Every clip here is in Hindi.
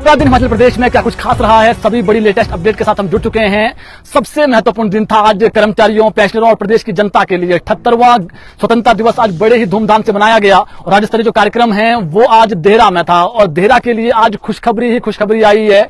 पूरा दिन हिमाचल प्रदेश में क्या कुछ खास रहा है, सभी बड़ी लेटेस्ट अपडेट के साथ हम जुड़ चुके हैं। सबसे महत्वपूर्ण दिन था आज कर्मचारियों, पेंशनरों और प्रदेश की जनता के लिए 78वां स्वतंत्रता दिवस आज बड़े ही धूमधाम से मनाया गया और राज्य स्तरीय जो कार्यक्रम है वो आज देहरा में था और देहरा के लिए आज खुशखबरी ही खुशखबरी आई है।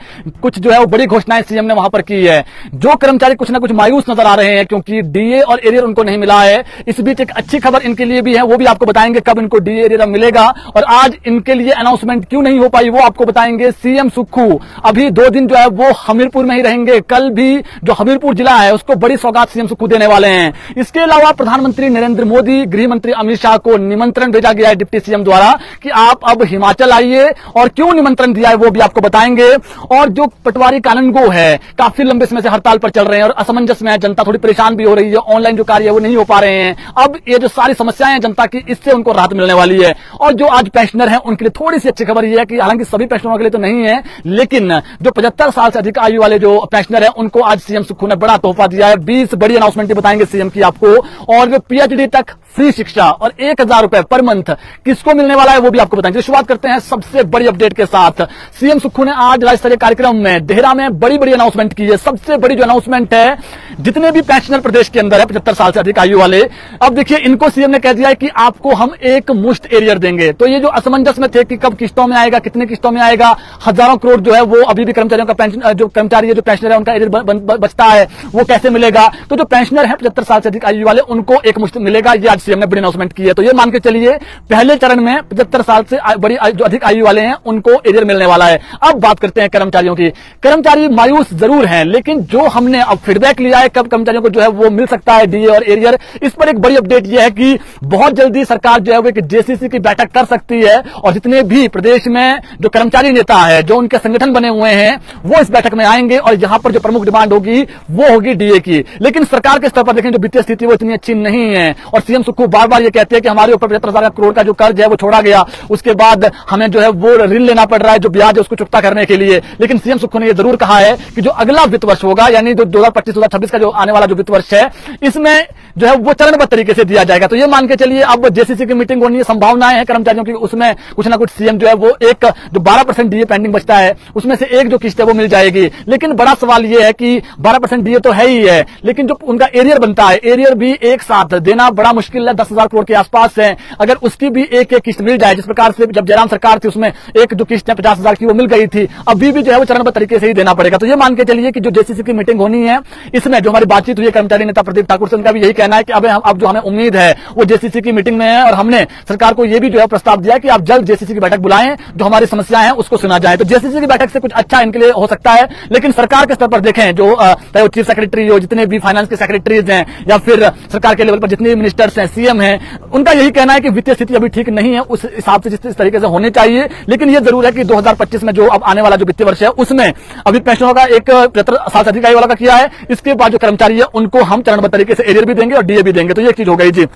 कुछ जो है वो बड़ी घोषणाएं सीएम ने वहां पर की है। जो कर्मचारी कुछ ना कुछ मायूस नजर आ रहे हैं क्योंकि डीए और एरियर उनको नहीं मिला है, इस बीच एक अच्छी खबर इनके लिए भी है, वो भी आपको बताएंगे कब इनको डीए एरियर मिलेगा और आज इनके लिए अनाउंसमेंट क्यों नहीं हो पाई वो आपको बताएंगे। सीएम सुक्खू अभी 2 दिन जो है वो हमीरपुर में ही रहेंगे। कल भी जो हमीरपुर जिला है उसको बड़ी सौगात सीएम सुक्खू देने वाले हैं। इसके अलावा प्रधानमंत्री नरेंद्र मोदी, गृह मंत्री अमित शाह को निमंत्रण भेजा गया है डिप्टी सीएम द्वारा कि आप अब हिमाचल आइए और क्यों निमंत्रण दिया है वो भी आपको बताएंगे। और जो पटवारी कानूनगो है काफी लंबे समय से हड़ताल पर चल रहे हैं और असमंजस में है, जनता थोड़ी परेशान भी हो रही है, ऑनलाइन जो कार्य है वो नहीं हो पा रहे हैं। अब ये जो सारी समस्याएं हैं जनता की, इससे उनको राहत मिलने वाली है। और जो आज पेंशनर हैं उनके लिए थोड़ी सी अच्छी खबर यह है कि हालांकि सभी पेंशनरों के लिए तो नहीं है, लेकिन जो 75 साल से अधिक आयु वाले जो पेंशनर हैं उनको आज सीएम सुक्खू ने बड़ा तोहफा दिया है। 20 बड़ी अनाउंसमेंट बताएंगे सीएम की आपको। और जो पीएचडी तक फ्री शिक्षा और 1000 रुपए पर मंथ किसको मिलने वाला है वो भी आपको बताएंगे। शुरुआत करते हैं सबसे बड़ी अपडेट के साथ। सीएम सुक्खू ने आज राज्य स्तरीय कार्यक्रम में देहरा में बड़ी बड़ी अनाउंसमेंट की है। सबसे बड़ी जो अनाउंसमेंट है, जितने भी पेंशनर प्रदेश के अंदर है 75 साल से अधिक आयु वाले, अब देखिए इनको सीएम ने कह दिया है कि आपको हम एक मुश्त एरियर देंगे। तो ये जो असमंजस में थे कि कब किस्तों में आएगा, कितने किस्तों में आएगा, हजारों करोड़ जो है वो अभी भी कर्मचारियों का पेंशन, जो कर्मचारी है, जो पेंशनर है उनका एरियर बचता है, वो कैसे मिलेगा। तो जो पेंशनर है 75 साल से अधिक आयु वाले उनको एक मुश्त मिलेगा। ये आज सीएम ने बड़ी अनाउंसमेंट की है। तो ये मान के चलिए पहले चरण में 75 साल से बड़ी जो अधिक आयु वाले हैं उनको एरियर मिलने वाला है। अब बात करते हैं कर्मचारियों की। कर्मचारी मायूस जरूर हैं, लेकिन जो हमने अब फीडबैक लिया है कब कर्मचारियों को जो है वो मिल सकता है डीए और एरियर, इस पर एक बड़ी अपडेट यह है कि बहुत जल्दी सरकार जो है वो एक जेसीसी की बैठक कर सकती है और जितने भी प्रदेश में जो कर्मचारी नेता है, जो उनके संगठन बने हुए हैं, वो इस बैठक में आएंगे और यहां पर जो प्रमुख डिमांड होगी वो होगी डीए की। लेकिन सरकार के स्तर पर देखें जो वित्तीय स्थिति वो इतनी अच्छी नहीं है और सीएम सुक्खू बार बार ये कहते हैं कि हमारे ऊपर 75,000 करोड़ का जो कर्ज है वो छोड़ा गया, उसके बाद हमें जो है वो ऋण लेना पड़ रहा है, जो ब्याज है उसको चुकता करने के लिए। लेकिन सीएम सुक्खू ने ये जरूर कहा है कि जो अगला वित्त वर्ष होगा, यानी जो 2025-2026 का जो आने वाला जो वित्त वर्ष है, इसमें जो है वो चरणबद्ध तरीके से दिया जाएगा। तो ये मान के चलिए अब जेसीसी की मीटिंग होनी है, संभावनाएं हैं कर्मचारियों की, उसमें कुछ ना कुछ सीएम जो है वो एक जो 12% डीए पेंडिंग बचता है उसमें से एक जो किस्त है वो मिल जाएगी। लेकिन बड़ा सवाल ये है कि 12% डीए तो है ही है, लेकिन जो उनका एरियर बनता है, एरियर भी एक साथ देना बड़ा मुश्किल है, 10,000 करोड़ के आसपास है। अगर उसकी भी एक एक किस्त मिल जाए, जिस प्रकार से जब जयराम सरकार थी उसमें एक जो किस्त है 50,000 की वो मिल गई थी, अभी भी जो है वो चरणबद्ध तरीके से ही देना पड़ेगा। तो ये मान के चलिए कि जो जेसीसी की मीटिंग होनी है, इसमें जो हमारी बातचीत हुई है कर्मचारी नेता प्रदीप ठाकुर से, उनका भी यही कहना है कि अब जो हमें उम्मीद है वो जेसीसी की मीटिंग में है और हमने सरकार को यह भी जो है प्रस्ताव दिया कि आप जल्द जेसीसी की बैठक बुलाएं, जो हमारी समस्याएं हैं उसको सुना जाए। तो जेसीसी की बैठक से कुछ अच्छा इनके लिए हो सकता है, लेकिन सरकार के स्तर पर देखें जो चाहे वो चीफ सेक्रेटरी हो, जितने भी फाइनेंस के सेक्रेटरीज हैं या फिर सरकार के लेवल पर जितने भी मिनिस्टर्स हैं, सीएम हैं, उनका यही कहना है कि वित्तीय स्थिति अभी ठीक नहीं है उस हिसाब से जिस तरीके से होनी चाहिए। लेकिन यह जरूर है कि 2025 में जो अब आने वाला जो वित्तीय वर्ष है उसमें अभी पेंशनरों का एक 75 साल से अधिक आयु वाला का किया है, इसके बाद जो कर्मचारी है उनको हम चरणबद्ध तरीके से एरियर भी देंगे और डीए भी देंगे। तो ये चीज हो गई जी।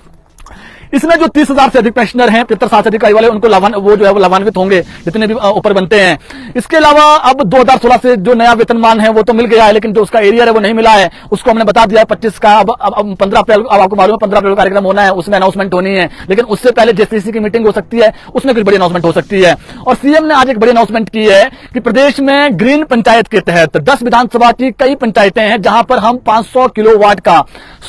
इसमें जो 30,000 से अधिक पेंशनर हैं 75 साल से अधिक आयु वाले, उनको वो जो है वो लाभान्वित होंगे जितने भी ऊपर बनते हैं। इसके अलावा अब 2016 से जो नया वेतनमान है वो तो मिल गया है, लेकिन जो उसका एरियर है वो नहीं मिला है, उसको हमने बता दिया है 25 का। अब 15 अप्रैल, अब आपको मालूम है 15 अप्रैल कार्यक्रम होना है, उसमें अनाउंसमेंट होनी है, लेकिन उससे पहले जेसीसी की मीटिंग हो सकती है, उसमें कुछ बड़ी अनाउंसमेंट हो सकती है। और सीएम ने आज एक बड़ी अनाउंसमेंट की है कि प्रदेश में ग्रीन पंचायत के तहत 10 विधानसभा की कई पंचायतें हैं जहां पर हम 500 किलोवाट का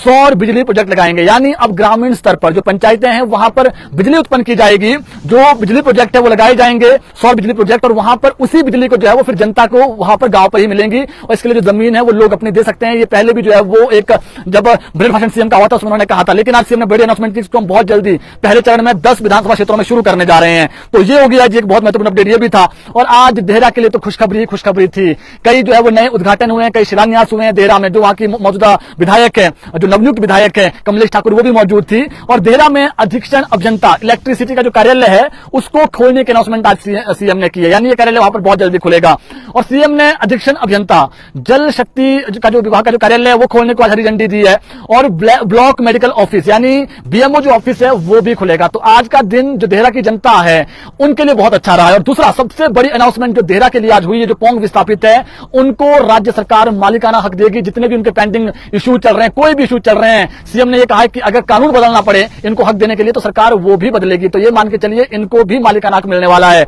सौर बिजली प्रोजेक्ट लगाएंगे। यानी अब ग्रामीण स्तर पर जो पंचायतें हैं वहां पर बिजली उत्पन्न की जाएगी, जो बिजली प्रोजेक्ट है वो लगाए जाएंगे, सौर बिजली प्रोजेक्ट, और वहां पर उसी बिजली को जो है वो फिर जनता को वहां पर गांव पर ही मिलेंगी और इसके लिए जो जमीन है वो लोग अपनी दे सकते हैं। ये पहले भी जो है वो एक जब बजट भाषण सीएम का हुआ था उसमें उन्होंने कहा था, लेकिन आज सीएम ने बड़ी अनाउंसमेंट की, इसको हम बहुत जल्दी पहले चरण में 10 विधानसभा क्षेत्रों में शुरू करने जा रहे हैं। तो ये हो गया जी एक बहुत महत्वपूर्ण अपडेट ये भी था। और आज देहरा के लिए तो खुशखबरी थी, कई जो है वो नए उद्घाटन हुए हैं, कई शिलान्यास हुए हैं देहरा में। जो वहां की मौजूदा विधायक है, जो नवनियुक्त विधायक है कमलेश ठाकुर, वो भी मौजूद थी। और देहरा में अधीक्षण अभियंता इलेक्ट्रिसिटी का जो कार्यालय है उसको खोलने की अनाउंसमेंट आज सीएम ने की है, यानी ये कार्यालय वहां पर बहुत जल्दी खुलेगा। और सीएम ने अधीक्षण अभियंता जल शक्ति का जो विभाग का जो कार्यालय है वो खोलने को आज हरी झंडी दी है और ब्लॉक मेडिकल ऑफिस यानी बीएमओ जो ऑफिस है वो भी खुलेगा। तो आज का दिन जो देहरा की जनता है उनके लिए बहुत अच्छा रहा है। और दूसरा सबसे बड़ी अनाउंसमेंट जो देहरा के लिए आज हुई है, जो पोंग विस्थापित है उनको राज्य सरकार मालिकाना हक देगी। जितने भी उनके पेंडिंग इश्यू चल रहे हैं, कोई भी इश्यू चल रहे हैं, सीएम ने यह कहा है कि अगर कानून बदलना पड़े, इनको हक देने के लिए, तो सरकार वो भी बदलेगी। तो ये मान के चलिए इनको भी मालिकाना हक मिलने वाला है।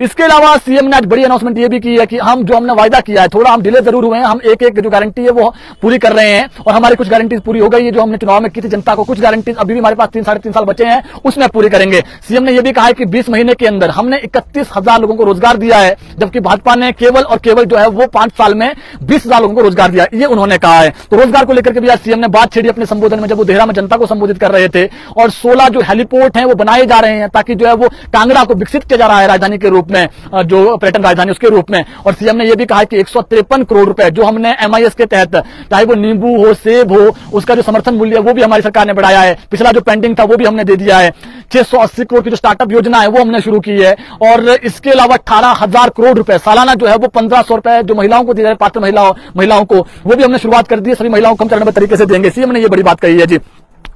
इसके अलावा सीएम ने आज बड़ी अनाउंसमेंट ये भी की है कि हम जो हमने वायदा किया है, थोड़ा हम डिले जरूर हुए हैं, हम एक एक जो गारंटी है वो पूरी कर रहे हैं और हमारी कुछ गारंटीज पूरी हो गई है जो हमने चुनाव में की थी जनता को। कुछ गारंटीज अभी भी हमारे पास 3-3.5 साल बचे हैं, उसमें पूरी करेंगे। सीएम ने यह भी कहा है कि 20 महीने के अंदर हमने 31,000 लोगों को रोजगार दिया है, जबकि भाजपा ने केवल और केवल जो है वो 5 साल में 20,000 लोगों को रोजगार दिया, ये उन्होंने कहा है। तो रोजगार को लेकर के भी आज सीएम ने बात छेड़ी अपने संबोधन में, जब वो देहरा में जनता को संबोधित कर रहे थे। और 16 जो हेलीपोर्ट हैं वो बनाए जा रहे हैं ताकि जो है वो कांगड़ा को विकसित किया जा रहा है राजधानी के रूप में, जो पर्यटन राजधानी उसके रूप में। और सीएम ने यह भी कहा कि 153 करोड़ रुपए जो हमने एमआईएस के तहत, चाहे वो नींबू हो, सेब हो, उसका जो समर्थन मूल्य है वो भी हमारी सरकार ने बढ़ाया है। पिछला जो पेंडिंग था वो भी हमने दे दिया है। 680 करोड़ की जो स्टार्टअप योजना है वो हमने शुरू की है। और इसके अलावा 18,000 करोड़ रुपए सालाना जो है वो 1,500 रुपए जो महिलाओं को दिया जाए, पात्र महिलाओं को, वो भी हमने शुरुआत कर दी है। सभी महिलाओं को हम चरणबद्ध तरीके से देंगे। सीएम ने ये बड़ी बात कही है जी।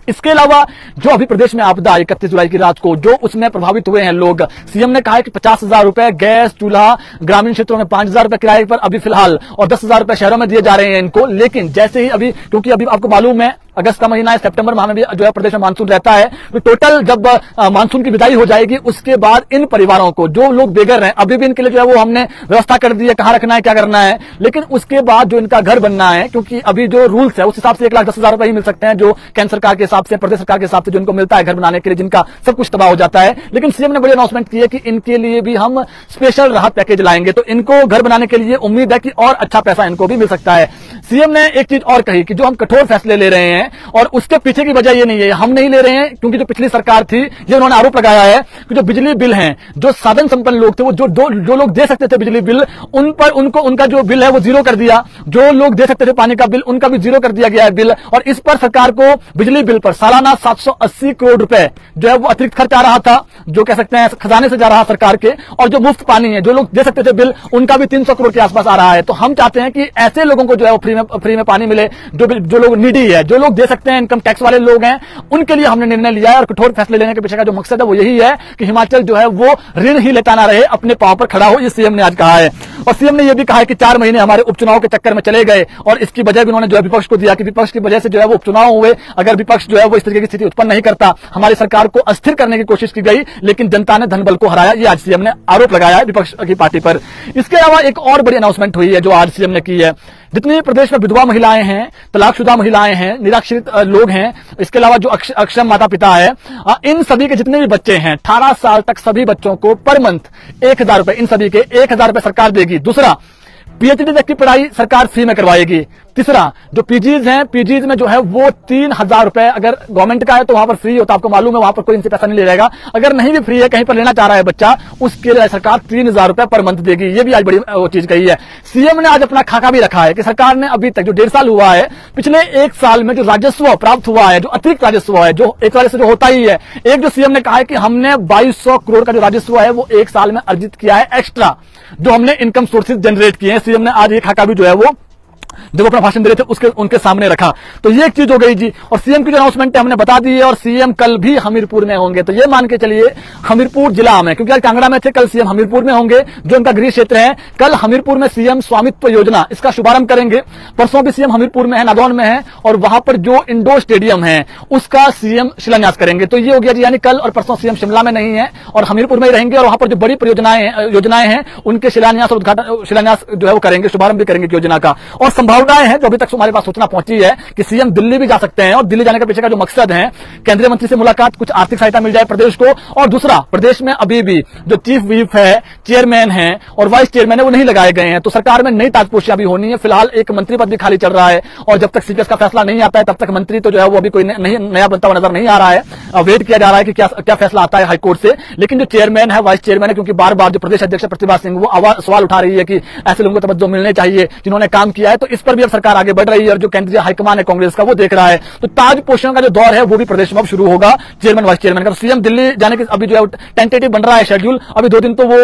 इसके अलावा जो अभी प्रदेश में आपदा 31 जुलाई की रात को जो उसमें प्रभावित हुए हैं लोग, सीएम ने कहा है कि 50,000 रुपए गैस चूल्हा, ग्रामीण क्षेत्रों में 5,000 रुपए किराए पर अभी फिलहाल, और 10,000 रुपए शहरों में दिए जा रहे हैं इनको। लेकिन जैसे ही अभी, क्योंकि अभी आपको मालूम है अगस्त का महीना है, सितंबर माह में भी जो है प्रदेश में मानसून रहता है, तो टोटल जब मानसून की विदाई हो जाएगी उसके बाद इन परिवारों को, जो लोग बेघर हैं, अभी भी इनके लिए जो है वो हमने व्यवस्था कर दी है, कहां रखना है, क्या करना है। लेकिन उसके बाद जो इनका घर बनना है, क्योंकि अभी जो रूल्स है उस हिसाब से 1,10,000 रुपए ही मिल सकते हैं, जो केंद्र सरकार के हिसाब से, प्रदेश सरकार के हिसाब से जो इनको मिलता है घर बनाने के लिए, जिनका सब कुछ तबाह हो जाता है। लेकिन सीएम ने बड़ी अनाउंसमेंट की है कि इनके लिए भी हम स्पेशल राहत पैकेज लाएंगे, तो इनको घर बनाने के लिए उम्मीद है कि और अच्छा पैसा इनको भी मिल सकता है। सीएम ने एक चीज और कही कि जो हम कठोर फैसले ले रहे हैं, और उसके पीछे की वजह ये नहीं है, हम नहीं ले रहे हैं क्योंकि जो पिछली सरकार थी, ये उन्होंने आरोप लगाया है कि जो बिजली बिल हैं, जो साधन संपन्न लोग थे, वो जो लोग दे सकते थे बिजली बिल, उन पर उनका जो बिल है वो जीरो कर दिया। जो लोग दे सकते थे पानी का बिल, उनका भी जीरो कर दिया गया है बिल। और इस पर सरकार को बिजली बिल पर सालाना 780 करोड़ रुपए जो है वो अतिरिक्त खर्च आ रहा था, जो कह सकते हैं खजाने से जा रहा सरकार के। और जो मुफ्त पानी है, जो लोग दे सकते थे बिल, उनका भी 300 करोड़ के आसपास आ रहा है। तो हम चाहते हैं कि ऐसे लोगों को जो है वो फ्री में पानी मिले, जो लोग नीडी है, जो लोग दे सकते हैं, इनकम टैक्स वाले लोग हैं, उनके लिए हमने निर्णय लिया है। और कठोर फैसले लेने के पीछे का जो मकसद है वो यही है कि हिमाचल जो है वो ऋण ही लेता ना रहे, अपने पांव पर खड़ा हो, ये सीएम ने आज कहा है। और सीएम ने यह भी कहा है कि 4 महीने हमारे उपचुनाव के चक्कर में चले गए, और इसकी वजह भी उन्होंने जो है विपक्ष को दिया कि विपक्ष की वजह से जो है वो उपचुनाव हुए। अगर विपक्ष जो है वो इस तरीके की स्थिति उत्पन्न नहीं करता, हमारी सरकार को अस्थिर करने की कोशिश की गई, लेकिन जनता ने धनबल को हराया, ये आज सीएम ने आरोप लगाया है विपक्ष की पार्टी पर। इसके अलावा एक और बड़ी अनाउंसमेंट हुई है जो आज सीएम ने की है। जितनी प्रदेश में विधवा महिलाएं हैं, तलाकशुदा महिलाएं हैं, निराश्रित लोग हैं, इसके अलावा जो अक्षम माता पिता है, इन सभी के जितने भी बच्चे हैं 18 साल तक, सभी बच्चों को पर मंथ 1,000 रुपए, इन सभी के 1,000 रुपए सरकार देगी। दूसरा, पीएचडी तक की पढ़ाई सरकार फ्री में करवाएगी। तीसरा, जो पीजीज हैं, पीजीज में जो है वो 3,000 रुपए, अगर गवर्नमेंट का है तो वहां पर फ्री होता, आपको मालूम है, वहां पर कोई इनसे पैसा नहीं ले जाएगा। अगर नहीं भी फ्री है, कहीं पर लेना चाह रहा है बच्चा, उसके लिए सरकार 3,000 रुपए पर मंथ देगी। ये भी आज बड़ी वो चीज कही है। सीएम ने आज अपना खाका भी रखा है कि सरकार ने अभी तक जो 1.5 साल हुआ है, पिछले 1 साल में जो राजस्व प्राप्त हुआ है, जो अतिरिक्त राजस्व है, जो एक राजस्व जो होता ही है, एक जो सीएम ने कहा है कि हमने 2,200 करोड़ का जो राजस्व है वो 1 साल में अर्जित किया है एक्स्ट्रा, जो हमने इनकम सोर्सेज जनरेट किए हैं। सीएम ने आज ये खाका भी जो है वो जब अपना भाषण दे रहे थे उनके सामने रखा। तो ये एक चीज हो गई जी। और सीएम की जो अनाउंसमेंट है हमने बता दी है। और सीएम कल भी हमीरपुर में होंगे, तो ये मान के चलिए हमीरपुर जिला में, क्योंकि आज कांगड़ा में थे, कल सीएम हमीरपुर में होंगे, जो उनका गृह क्षेत्र है। कल हमीरपुर में सीएम स्वामित्व योजना इसका शुभारंभ करेंगे। परसों भी सीएम हमीरपुर में है, नादौन में है, और वहां पर जो इंडोर स्टेडियम है उसका सीएम शिलान्यास करेंगे। तो ये हो गया जी, यानी कल और परसों सीएम शिमला में नहीं है और हमीरपुर में ही रहेंगे, और वहां पर जो बड़ी योजनाएं हैं उनके शिलान्यास और उद्घाटन, शिलान्यास जो है वो करेंगे, शुभारंभ भी करेंगे योजना का। और संभावनाएं हैं जो अभी तक हमारे पास सूचना पहुंची है कि सीएम दिल्ली भी जा सकते हैं। और दिल्ली जाने के पीछे का जो मकसद है, केंद्रीय मंत्री से मुलाकात, कुछ आर्थिक सहायता मिल जाए प्रदेश को। और दूसरा, प्रदेश में अभी भी जो चीफ व्हिप है, चेयरमैन है और वाइस चेयरमैन है वो नहीं लगाए गए हैं। तो सरकार में नई ताजपोशियां भी होनी है। फिलहाल एक मंत्री पद भी खाली चल रहा है, और जब तक सीपीएस का फैसला नहीं आता है तब तक मंत्री तो जो है वो अभी कोई नहीं नया बनता हुआ नजर नहीं आ रहा है। वेट किया जा रहा है कि क्या फैसला आता है हाईकोर्ट से। लेकिन जो चेयरमैन है, वाइस चेयरमैन है, क्योंकि बार बार जो प्रदेश अध्यक्ष प्रतिभा सिंह वो सवाल उठा रही है कि ऐसे लोगों को तवज्जो मिलने चाहिए जिन्होंने काम किया है, तो इस पर भी अब सरकार आगे बढ़ रही है। और जो केंद्रीय हाईकमान है कांग्रेस का वो देख रहा है। तो ताजपोशियों का जो दौर है वो भी प्रदेश में अब शुरू होगा, चेयरमैन वाइस चेयरमैन का। तो सीएम दिल्ली जाने के अभी जो है टेंटेटिव बन रहा है शेड्यूल, अभी 2 दिन तो वो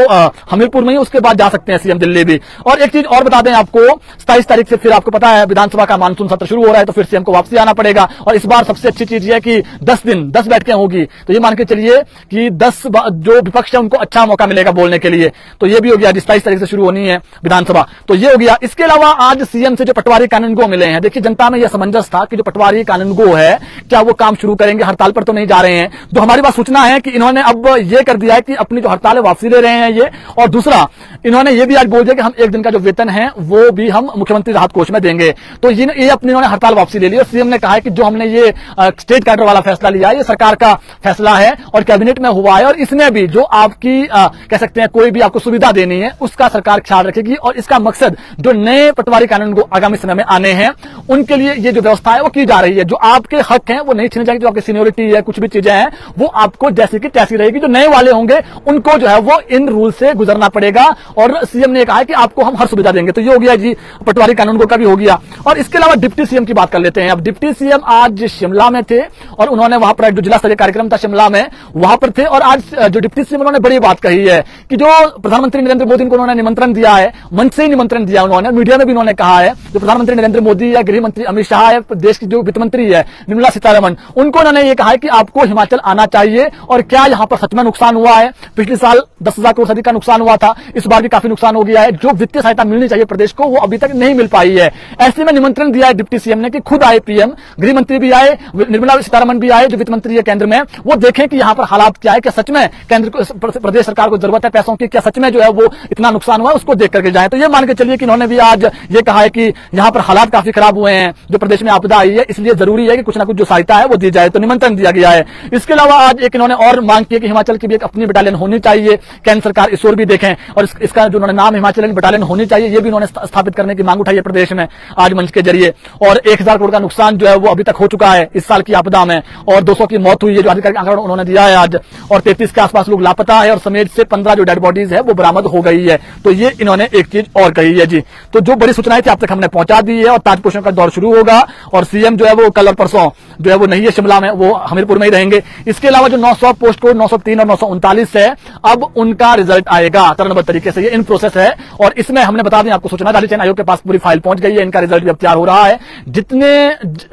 हमीरपुर में ही, उसके बाद जा सकते हैं सीएम दिल्ली भी। और एक चीज और बता दें आपको, 27 तारीख से फिर आपको पता है विधानसभा का मानसून सत्र शुरू हो रहा है, तो फिर सीएम को वापसी आना पड़ेगा। और इस बार सबसे अच्छी चीज है कि 10 दिन 10 बैठकें होगी, तो ये मान के चलिए कि 10 जो विपक्ष है उनको अच्छा मौका मिलेगा बोलने के लिए। तो ये भी हो गया, 27 तारीख से शुरू होनी है विधानसभा, तो ये हो गया। इसके अलावा आज सीएम से जो पटवारी कानूनगो मिले हैं, देखिए जनता में यह समंजस था कि जो पटवारी कानूनगो है क्या वो काम शुरू करेंगे, हड़ताल पर तो नहीं जा रहे हैं। जो हमारी बात सूचना है कि इन्होंने अब ये कर दिया है कि अपनी जो हड़ताल है वापसी ले रहे हैं ये, और दूसरा इन्होंने ये भी आज बोल दिया कि हम एक दिन का जो वेतन है वो भी हम मुख्यमंत्री राहत कोष में देंगे। तो ये अपनी इन्होंने हड़ताल वापसी ले ली और सीएम ने कहा है कि जो हमने ये स्टेट कैडर वाला फैसला लिया है ये सरकार का फैसला है और कैबिनेट में हुआ है, और इसमें भी जो आपकी कह सकते हैं कोई भी आपको सुविधा देनी है उसका सरकार ख्याल रखेगी, और इसका मकसद जो नए पटवारी कानून को आगामी समय में आने हैं उनके लिए ये जो व्यवस्था है वो की जा रही है। जो आपके हक हैं वो नहीं छीने जाएंगे, जो आपकी सीनियोरिटी है कुछ भी चीजें हैं वो आपको जैसी की तैसी रहेगी। जो नए वाले होंगे उनको जो है वो इन रूल से गुजरना पड़ेगा, और सीएम ने कहा है कि आपको हम हर सुविधा देंगे। तो ये हो गया जी पटवारी कानून का भी हो गया। और इसके अलावा डिप्टी सीएम की बात कर लेते हैं। अब डिप्टी सीएम आज शिमला में थे और उन्होंने वहां पर जो जिला स्तरीय कार्यक्रम था शिमला में वहां पर थे, और आज जो डिप्टी सीएम उन्होंने बड़ी बात कही है कि जो प्रधानमंत्री नरेंद्र मोदी को उन्होंने निमंत्रण दिया है, मंच से ही निमंत्रण दिया उन्होंने, मीडिया में भी उन्होंने कहा है, जो प्रधानमंत्री नरेंद्र मोदी या गृह मंत्री अमित शाह है, देश की जो वित्त मंत्री है निर्मला सीतारमण, उनको उन्होंने ये कहा है कि आपको हिमाचल आना चाहिए। और क्या यहां पर सच में नुकसान हुआ है? पिछले साल 10,000 करोड़ से अधिक का नुकसान हुआ था, इस बार भी काफी नुकसान हो गया है। जो वित्तीय सहायता मिलनी चाहिए प्रदेश को वो अभी तक नहीं मिल पाई है। ऐसे में निमंत्रण दिया है डिप्टी सीएम ने कि खुद आए पीएम, गृह मंत्री भी आए, निर्मला सीतारमण भी आए जो वित्त मंत्री है केंद्र में, वो देखें कि यहां पर हालात क्या है, क्या सच में केंद्र को प्रदेश सरकार को जरूरत है पैसों की, क्या सच में जो है वो इतना नुकसान हुआ है उसको देख करके जाए। तो ये मान के चलिए कि इन्होंने भी आज ये कहा है कि यहां पर हालात काफी खराब हुए हैं, जो प्रदेश में आपदा आई है, इसलिए जरूरी है कि कुछ ना कुछ जो सहायता है वो दी जाए। तो निमंत्रण दिया गया है। इसके अलावा आज एक इन्होंने और मांग की कि हिमाचल की भी एक अपनी बटालियन होनी चाहिए, केंद्र सरकार इस ओर भी देखें, और इसका जो उन्होंने नाम हिमाचल बटालियन होनी चाहिए ये भी उन्होंने स्थापित करने की मांग उठाई है प्रदेश में आज मंच के जरिए। और 1,000 करोड़ का नुकसान जो है वो अभी तक हो चुका है इस साल की आपदा में, और 200 की मौत हुई है जो आधिकारिक आंकड़ा उन्होंने दिया है आज, और 33 के आसपास लोग लापता है, और समेत से 15 जो डेड बॉडीज है वो बरामद हो गई है। तो ये इन्होंने एक चीज और कही है जी। तो जो बड़ी सूचनाएं थी आप तक हमने पहुंचा दी है, और ताजपोषण का दौर शुरू होगा, और सीएम जो है वो कल और परसों जो है वो नहीं है शिमला में, वो हमीरपुर में ही रहेंगे। इसके अलावा जो 900 पोस्ट कोड 903 और 939 है अब उनका रिजल्ट आएगा चरणबद्ध तरीके से, ये इन प्रोसेस है। और इसमें हमने बता दें आपको सूचना, जारी चयन आयोग के पास पूरी फाइल पहुंच गई है, इनका रिजल्ट भी अब तैयार हो रहा है। जितने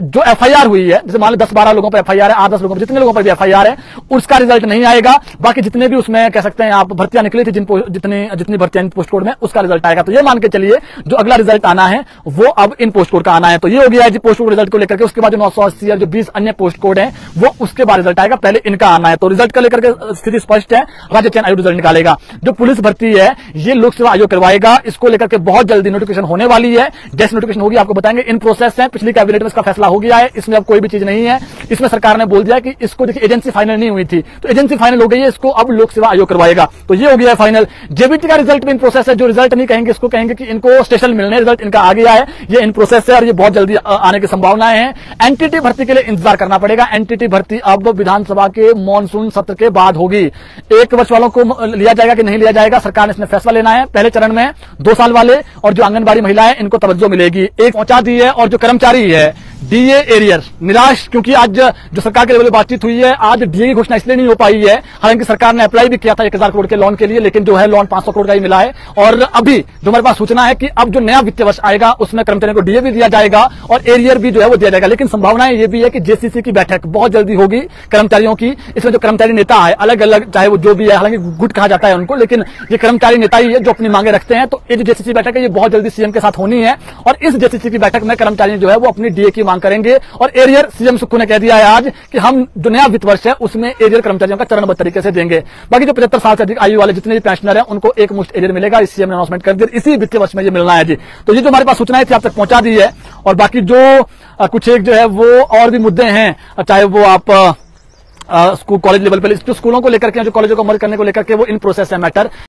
जो एफआईआर हुई है, जैसे मान लो 10-12 लोगों पर एफआईआर है, 8-10 लोगों पर, जितने लोगों पर भी एफआईआर है उसका रिजल्ट नहीं आएगा। बाकी जितने भी उसमें कह सकते हैं आप भर्तियां निकली थी जितनी भर्तियां पोस्ट कोड में, उसका रिजल्ट आएगा। तो ये मान के चलिए जो अगला रिजल्ट आना है वो अब इन पोस्ट कोड का आना है। तो ये हो गया है जी पोस्ट कोड रिजल्ट को लेकर के। उसके बाद जो 980 और जो 20 अन्य पोस्ट कोड है वो उसके बाद रिजल्ट आएगा, पहले इनका आना है। तो रिजल्ट को लेकर के स्थिति स्पष्ट है, राज्य चयन आयोग रिजल्ट निकालेगा। जो पुलिस भर्ती है ये लोक सेवा आयोग करवाएगा, इसको लेकर के बहुत जल्दी नोटिफिकेशन होने वाली है। जैसे नोटिफिकेशन होगी आपको बताएंगे। इन प्रोसेस है, पिछली कैबिनेट में इसका फैसला हो गया है, इसमें अब कोई भी चीज नहीं है। इसमें सरकार ने बोल दिया कि इसको देखिए एजेंसी फाइनल नहीं हुई थी, तो एजेंसी फाइनल हो गई है, इसको अब लोक सेवा आयोग करवाएगा। तो ये हो गया है फाइनल। जेबीटी का रिजल्ट भी इन प्रोसेस है, जो रिजल्ट नहीं कहेंगे इसको कहेंगे कि इनको स्टेशन मिलने, रिजल्ट इनका आ गया है, ये इन प्रोसेस है और ये बहुत जल्दी आने की संभावनाएं हैं। एनटीटी भर्ती के लिए इंतजार करना पड़ेगा। एनटीटी भर्ती अब विधानसभा के मॉनसून सत्र के बाद होगी। 1 वर्ष वालों को लिया जाएगा कि नहीं लिया जाएगा, सरकार ने इसमें फैसला लेना है। पहले चरण में 2 साल वाले और जो आंगनबाड़ी महिलाएं इनको तवज्जो मिलेगी। एक पहुंचा दी है। और जो कर्मचारी है डीए एरियर निराश, क्योंकि आज जो सरकार के लेवल बातचीत हुई है, आज डीए की घोषणा इसलिए नहीं हो पाई है, हालांकि सरकार ने अप्लाई भी किया था 1,000 करोड़ के लोन के लिए, लेकिन जो है लोन 500 करोड़ का ही मिला है। और अभी जो हमारे पास सूचना है कि अब जो नया वित्तीय वर्ष आएगा उसमें कर्मचारियों को डीए भी दिया जाएगा और एरियर भी जो है वो दिया जाएगा। लेकिन संभावनाएं ये भी है कि जेसीसी की बैठक बहुत जल्दी होगी कर्मचारियों की। इसमें जो कर्मचारी नेता है अलग अलग, चाहे वो जो भी है, हालांकि गुट कहा जाता है उनको, लेकिन ये कर्मचारी नेता ही है जो अपनी मांगे रखते हैं। तो ये जो जेसीसी बैठक है ये बहुत जल्दी सीएम के साथ होनी है, और इस जेसीसी की बैठक में कर्मचारी जो है वो अपनी डीए की मांग करेंगे। और एरियर सीएम सुक्खू ने कह दिया है आज कि हम जो नया वित्त वर्ष है उसमें एरियर कर्मचारियों का चरणबद्ध तरीके से देंगे। बाकी जो 75 साल से अधिक आयु वाले जितने भी पेंशनर हैं उनको एक मुश्त एरियर मिलेगा। इस सीएम ने अनाउंसमेंट कर दिया, इसी वित्तीय वर्ष में ये मिलना है जी। तो ये जो हमारे पास सूचनाएं थी आप तक पहुंचा दी है। और बाकी जो कुछ एक जो है वो और भी मुद्दे हैं, चाहे वो आप स्कूल कॉलेज लेवल पे स्कूलों को लेकर के, जो कॉलेजों को मर्ज करने को लेकर के, वो इन प्रोसेस है मैटर।